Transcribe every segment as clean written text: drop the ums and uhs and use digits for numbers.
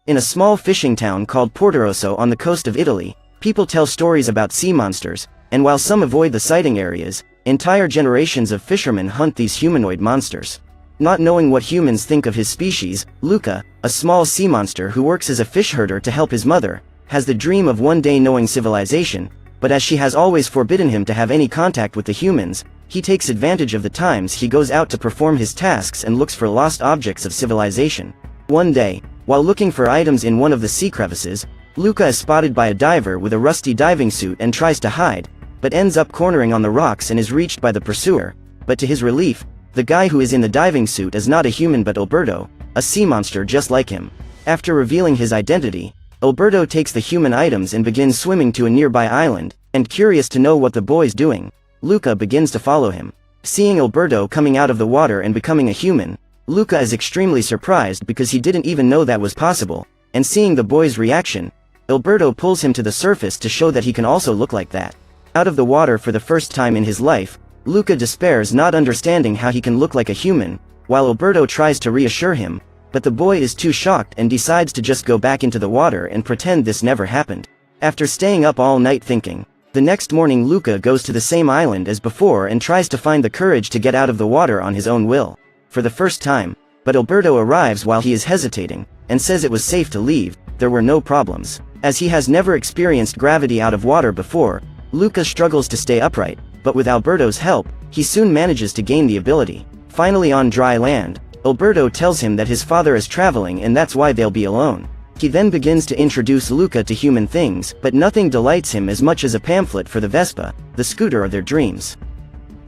In a small fishing town called Portorosso on the coast of Italy, people tell stories about sea monsters, and while some avoid the sighting areas, entire generations of fishermen hunt these humanoid monsters. Not knowing what humans think of his species, Luca, a small sea monster who works as a fish herder to help his mother, has the dream of one day knowing civilization, but as she has always forbidden him to have any contact with the humans, he takes advantage of the times he goes out to perform his tasks and looks for lost objects of civilization. One day, while looking for items in one of the sea crevices, Luca is spotted by a diver with a rusty diving suit and tries to hide, but ends up cornering on the rocks and is reached by the pursuer, but to his relief, the guy who is in the diving suit is not a human but Alberto, a sea monster just like him. After revealing his identity, Alberto takes the human items and begins swimming to a nearby island, and curious to know what the boy's doing, Luca begins to follow him. Seeing Alberto coming out of the water and becoming a human, Luca is extremely surprised because he didn't even know that was possible, and seeing the boy's reaction, Alberto pulls him to the surface to show that he can also look like that. Out of the water for the first time in his life, Luca despairs, not understanding how he can look like a human, while Alberto tries to reassure him, but the boy is too shocked and decides to just go back into the water and pretend this never happened. After staying up all night thinking, the next morning Luca goes to the same island as before and tries to find the courage to get out of the water on his own will, for the first time, but Alberto arrives while he is hesitating, and says it was safe to leave, there were no problems. As he has never experienced gravity out of water before, Luca struggles to stay upright, but with Alberto's help, he soon manages to gain the ability. Finally on dry land, Alberto tells him that his father is traveling and that's why they'll be alone. He then begins to introduce Luca to human things, but nothing delights him as much as a pamphlet for the Vespa, the scooter of their dreams.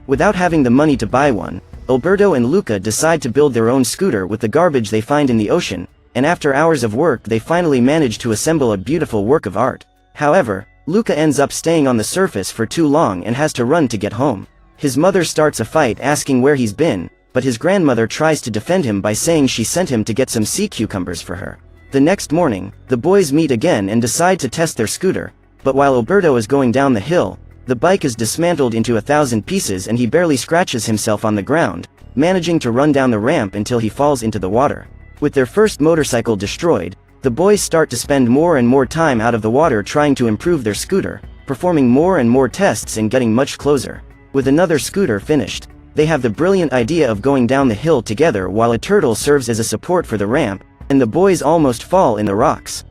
Without having the money to buy one, Alberto and Luca decide to build their own scooter with the garbage they find in the ocean, and after hours of work they finally manage to assemble a beautiful work of art. However, Luca ends up staying on the surface for too long and has to run to get home. His mother starts a fight asking where he's been, but his grandmother tries to defend him by saying she sent him to get some sea cucumbers for her. The next morning, the boys meet again and decide to test their scooter, but while Alberto is going down the hill, the bike is dismantled into 1,000 pieces and he barely scratches himself on the ground, managing to run down the ramp until he falls into the water. With their first motorcycle destroyed, the boys start to spend more and more time out of the water trying to improve their scooter, performing more and more tests and getting much closer. With another scooter finished, they have the brilliant idea of going down the hill together while a turtle serves as a support for the ramp, and the boys almost fall in the rocks.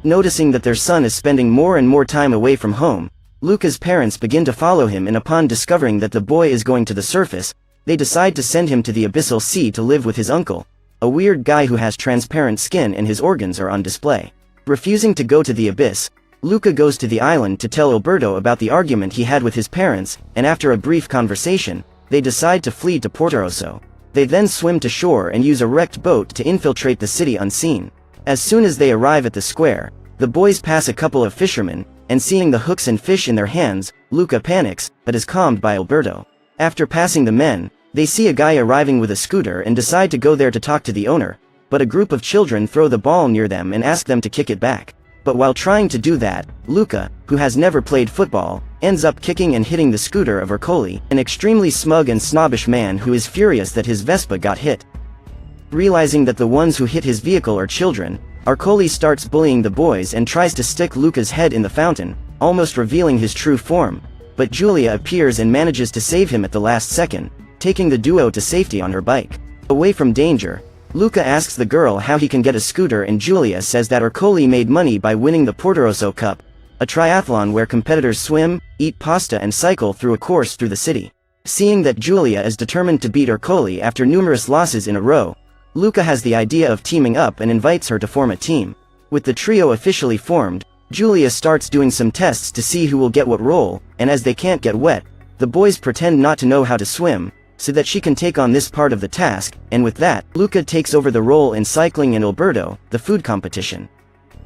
Noticing that their son is spending more and more time away from home, Luca's parents begin to follow him, and upon discovering that the boy is going to the surface, they decide to send him to the abyssal sea to live with his uncle, a weird guy who has transparent skin and his organs are on display. Refusing to go to the abyss, Luca goes to the island to tell Alberto about the argument he had with his parents, and after a brief conversation, they decide to flee to Portorosso. They then swim to shore and use a wrecked boat to infiltrate the city unseen. As soon as they arrive at the square, the boys pass a couple of fishermen, and seeing the hooks and fish in their hands, Luca panics, but is calmed by Alberto. After passing the men, they see a guy arriving with a scooter and decide to go there to talk to the owner, but a group of children throw the ball near them and ask them to kick it back. But while trying to do that, Luca, who has never played football, ends up kicking and hitting the scooter of Ercole, an extremely smug and snobbish man who is furious that his Vespa got hit. Realizing that the ones who hit his vehicle are children, Ercole starts bullying the boys and tries to stick Luca's head in the fountain, almost revealing his true form, but Giulia appears and manages to save him at the last second, taking the duo to safety on her bike. Away from danger, Luca asks the girl how he can get a scooter, and Giulia says that Ercole made money by winning the Portorosso Cup, a triathlon where competitors swim, eat pasta and cycle through a course through the city. Seeing that Giulia is determined to beat Ercole after numerous losses in a row, Luca has the idea of teaming up and invites her to form a team. With the trio officially formed, Giulia starts doing some tests to see who will get what role, and as they can't get wet, the boys pretend not to know how to swim, so that she can take on this part of the task, and with that, Luca takes over the role in cycling and Alberto, the food competition.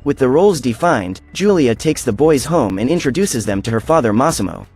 With the roles defined, Giulia takes the boys home and introduces them to her father Massimo,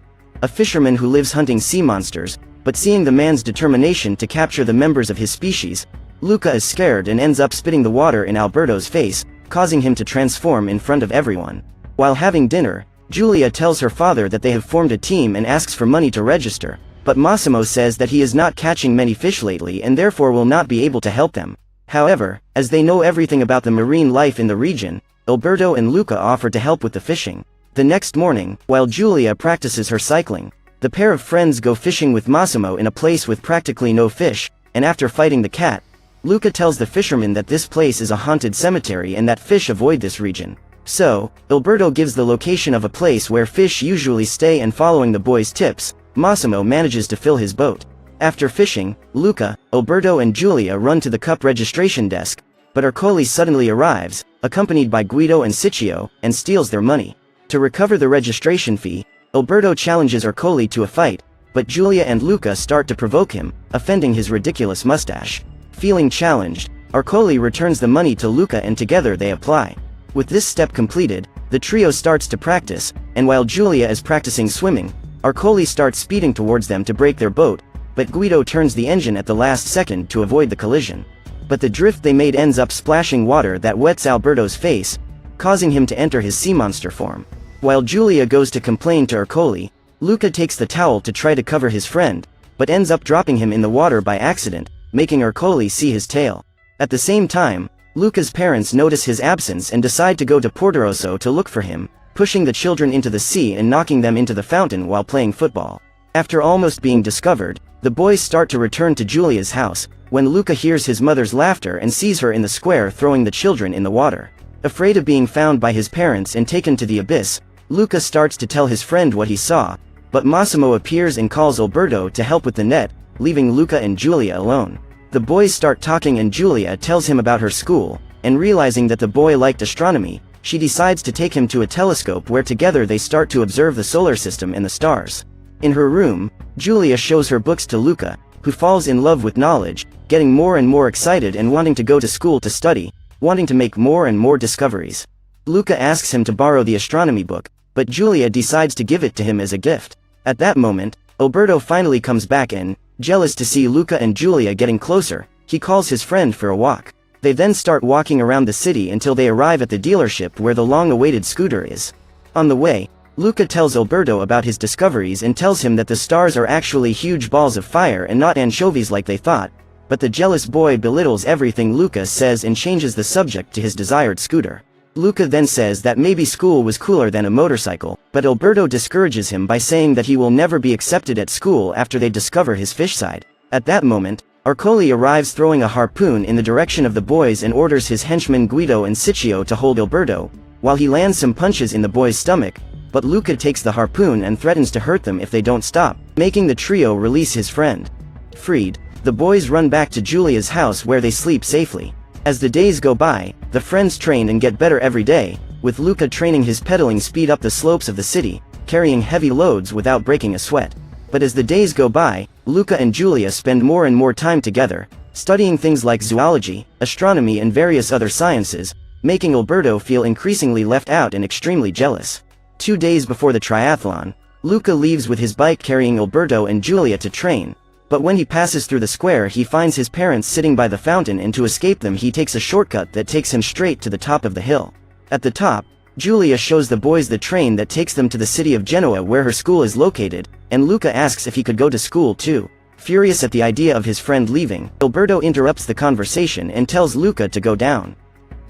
a fisherman who lives hunting sea monsters, but seeing the man's determination to capture the members of his species, Luca is scared and ends up spitting the water in Alberto's face, causing him to transform in front of everyone. While having dinner, Giulia tells her father that they have formed a team and asks for money to register, but Massimo says that he is not catching many fish lately and therefore will not be able to help them. However, as they know everything about the marine life in the region, Alberto and Luca offer to help with the fishing. The next morning, while Giulia practices her cycling, the pair of friends go fishing with Massimo in a place with practically no fish, and after fighting the cat, Luca tells the fisherman that this place is a haunted cemetery and that fish avoid this region. So, Alberto gives the location of a place where fish usually stay, and following the boys' tips, Massimo manages to fill his boat. After fishing, Luca, Alberto and Giulia run to the cup registration desk, but Ercole suddenly arrives, accompanied by Guido and Ciccio, and steals their money. To recover the registration fee, Alberto challenges Ercole to a fight, but Giulia and Luca start to provoke him, offending his ridiculous mustache. Feeling challenged, Ercole returns the money to Luca and together they apply. With this step completed, the trio starts to practice, and while Giulia is practicing swimming, Ercole starts speeding towards them to break their boat, but Guido turns the engine at the last second to avoid the collision. But the drift they made ends up splashing water that wets Alberto's face, causing him to enter his sea monster form. While Giulia goes to complain to Ercole, Luca takes the towel to try to cover his friend, but ends up dropping him in the water by accident, making Ercole see his tail. At the same time, Luca's parents notice his absence and decide to go to Portorosso to look for him, pushing the children into the sea and knocking them into the fountain while playing football. After almost being discovered, the boys start to return to Giulia's house, when Luca hears his mother's laughter and sees her in the square throwing the children in the water. Afraid of being found by his parents and taken to the abyss, Luca starts to tell his friend what he saw, but Massimo appears and calls Alberto to help with the net, leaving Luca and Giulia alone. The boys start talking and Giulia tells him about her school, and realizing that the boy liked astronomy, she decides to take him to a telescope where together they start to observe the solar system and the stars. In her room, Giulia shows her books to Luca, who falls in love with knowledge, getting more and more excited and wanting to go to school to study, wanting to make more and more discoveries. Luca asks him to borrow the astronomy book, but Giulia decides to give it to him as a gift. At that moment, Alberto finally comes back and, jealous to see Luca and Giulia getting closer, he calls his friend for a walk. They then start walking around the city until they arrive at the dealership where the long-awaited scooter is. On the way, Luca tells Alberto about his discoveries and tells him that the stars are actually huge balls of fire and not anchovies like they thought, but the jealous boy belittles everything Luca says and changes the subject to his desired scooter. Luca then says that maybe school was cooler than a motorcycle, but Alberto discourages him by saying that he will never be accepted at school after they discover his fish side. At that moment, Ercole arrives throwing a harpoon in the direction of the boys and orders his henchmen Guido and Ciccio to hold Alberto, while he lands some punches in the boy's stomach, but Luca takes the harpoon and threatens to hurt them if they don't stop, making the trio release his friend. Freed, the boys run back to Giulia's house where they sleep safely. As the days go by, the friends train and get better every day, with Luca training his pedaling speed up the slopes of the city, carrying heavy loads without breaking a sweat. But as the days go by, Luca and Giulia spend more and more time together, studying things like zoology, astronomy and various other sciences, making Alberto feel increasingly left out and extremely jealous. 2 days before the triathlon, Luca leaves with his bike carrying Alberto and Giulia to train, but when he passes through the square he finds his parents sitting by the fountain and to escape them he takes a shortcut that takes him straight to the top of the hill. At the top, Giulia shows the boys the train that takes them to the city of Genoa where her school is located, and Luca asks if he could go to school too. Furious at the idea of his friend leaving, Alberto interrupts the conversation and tells Luca to go down.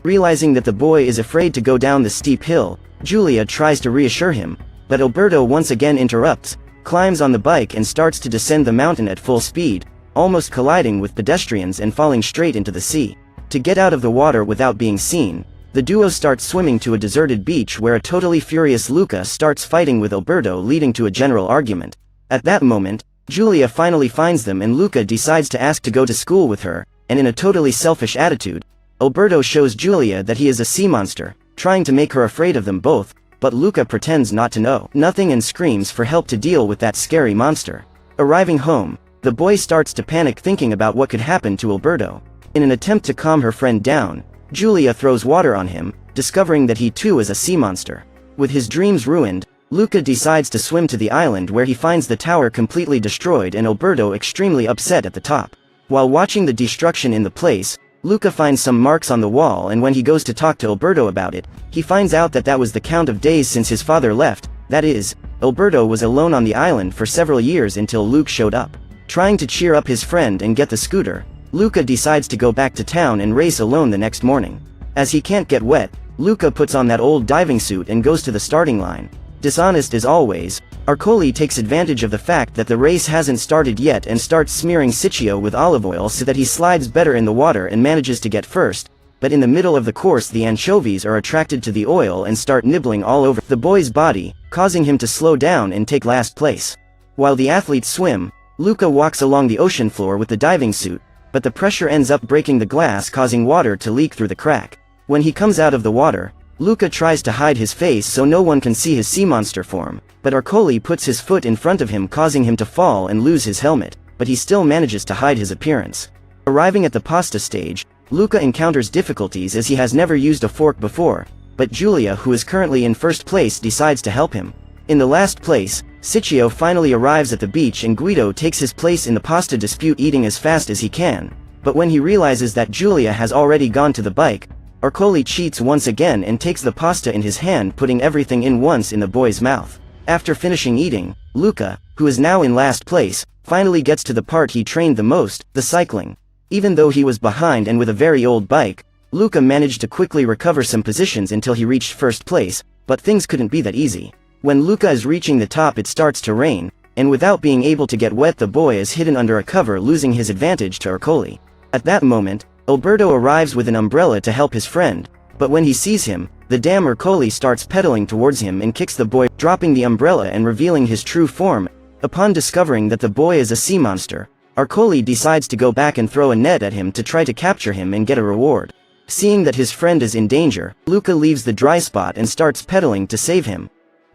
Realizing that the boy is afraid to go down the steep hill, Giulia tries to reassure him, but Alberto once again interrupts, climbs on the bike and starts to descend the mountain at full speed, almost colliding with pedestrians and falling straight into the sea. To get out of the water without being seen, the duo starts swimming to a deserted beach where a totally furious Luca starts fighting with Alberto, leading to a general argument. At that moment, Giulia finally finds them and Luca decides to ask to go to school with her, and in a totally selfish attitude, Alberto shows Giulia that he is a sea monster, trying to make her afraid of them both, but Luca pretends not to know nothing and screams for help to deal with that scary monster. Arriving home, the boy starts to panic thinking about what could happen to Alberto. In an attempt to calm her friend down, Giulia throws water on him, discovering that he too is a sea monster. With his dreams ruined, Luca decides to swim to the island where he finds the tower completely destroyed and Alberto extremely upset at the top. While watching the destruction in the place, Luca finds some marks on the wall and when he goes to talk to Alberto about it, he finds out that that was the count of days since his father left, that is, Alberto was alone on the island for several years until Luke showed up. Trying to cheer up his friend and get the scooter, Luca decides to go back to town and race alone the next morning. As he can't get wet, Luca puts on that old diving suit and goes to the starting line. Dishonest as always, Arcoli takes advantage of the fact that the race hasn't started yet and starts smearing Siccio with olive oil so that he slides better in the water and manages to get first, but in the middle of the course the anchovies are attracted to the oil and start nibbling all over the boy's body, causing him to slow down and take last place. While the athletes swim, Luca walks along the ocean floor with the diving suit, but the pressure ends up breaking the glass, causing water to leak through the crack. When he comes out of the water, Luca tries to hide his face so no one can see his sea monster form, but Arcoli puts his foot in front of him, causing him to fall and lose his helmet, but he still manages to hide his appearance. Arriving at the pasta stage, Luca encounters difficulties as he has never used a fork before, but Giulia, who is currently in first place, decides to help him. In the last place, Siccio finally arrives at the beach and Guido takes his place in the pasta dispute, eating as fast as he can, but when he realizes that Giulia has already gone to the bike, Arcoli cheats once again and takes the pasta in his hand, putting everything in once in the boy's mouth. After finishing eating, Luca, who is now in last place, finally gets to the part he trained the most, the cycling. Even though he was behind and with a very old bike, Luca managed to quickly recover some positions until he reached first place, but things couldn't be that easy. When Luca is reaching the top, it starts to rain, and without being able to get wet, the boy is hidden under a cover, losing his advantage to Arcoli. At that moment, Alberto arrives with an umbrella to help his friend, but when he sees him, the damn Arcoli starts pedaling towards him and kicks the boy, dropping the umbrella and revealing his true form. Upon discovering that the boy is a sea monster, Arcoli decides to go back and throw a net at him to try to capture him and get a reward. Seeing that his friend is in danger, Luca leaves the dry spot and starts pedaling to save him,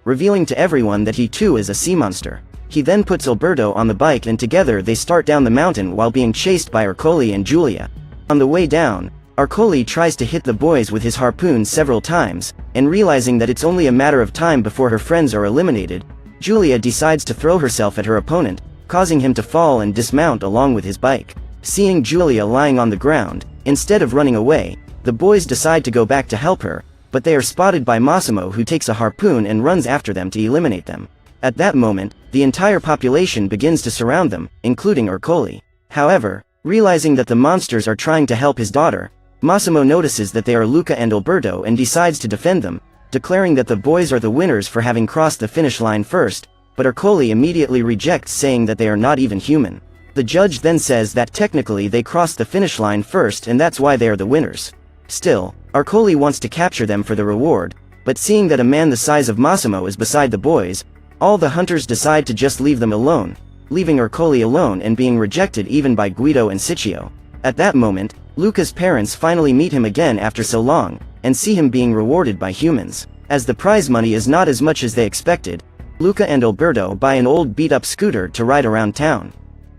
revealing to everyone that he too is a sea monster. He then puts Alberto on the bike and together they start down the mountain while being chased by Arcoli and Giulia. On the way down, Arcoli tries to hit the boys with his harpoon several times, and realizing that it's only a matter of time before her friends are eliminated, Giulia decides to throw herself at her opponent, causing him to fall and dismount along with his bike. Seeing Giulia lying on the ground, instead of running away, the boys decide to go back to help her, but they are spotted by Massimo, who takes a harpoon and runs after them to eliminate them. At that moment, the entire population begins to surround them, including Arcoli. However, realizing that the monsters are trying to help his daughter, Massimo notices that they are Luca and Alberto and decides to defend them, declaring that the boys are the winners for having crossed the finish line first, but Arcoli immediately rejects, saying that they are not even human. The judge then says that technically they crossed the finish line first and that's why they are the winners. Still, Arcoli wants to capture them for the reward, but seeing that a man the size of Massimo is beside the boys, all the hunters decide to just leave them alone, leaving Arcoli alone and being rejected even by Guido and Siccio. At that moment, Luca's parents finally meet him again after so long, and see him being rewarded by humans. As the prize money is not as much as they expected, Luca and Alberto buy an old beat-up scooter to ride around town.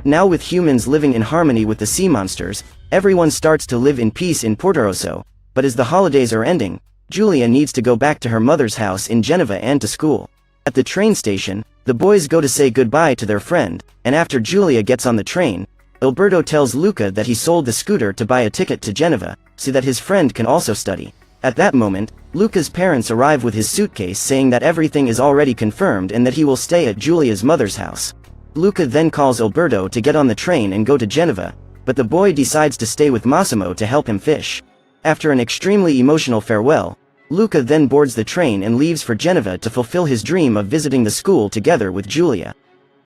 Now with humans living in harmony with the sea monsters, everyone starts to live in peace in Portorosso, but as the holidays are ending, Giulia needs to go back to her mother's house in Genova and to school. At the train station, the boys go to say goodbye to their friend, and after Giulia gets on the train, Alberto tells Luca that he sold the scooter to buy a ticket to Genova, so that his friend can also study. At that moment, Luca's parents arrive with his suitcase, saying that everything is already confirmed and that he will stay at Giulia's mother's house. Luca then calls Alberto to get on the train and go to Genova, but the boy decides to stay with Massimo to help him fish. After an extremely emotional farewell, Luca then boards the train and leaves for Genova to fulfill his dream of visiting the school together with Giulia.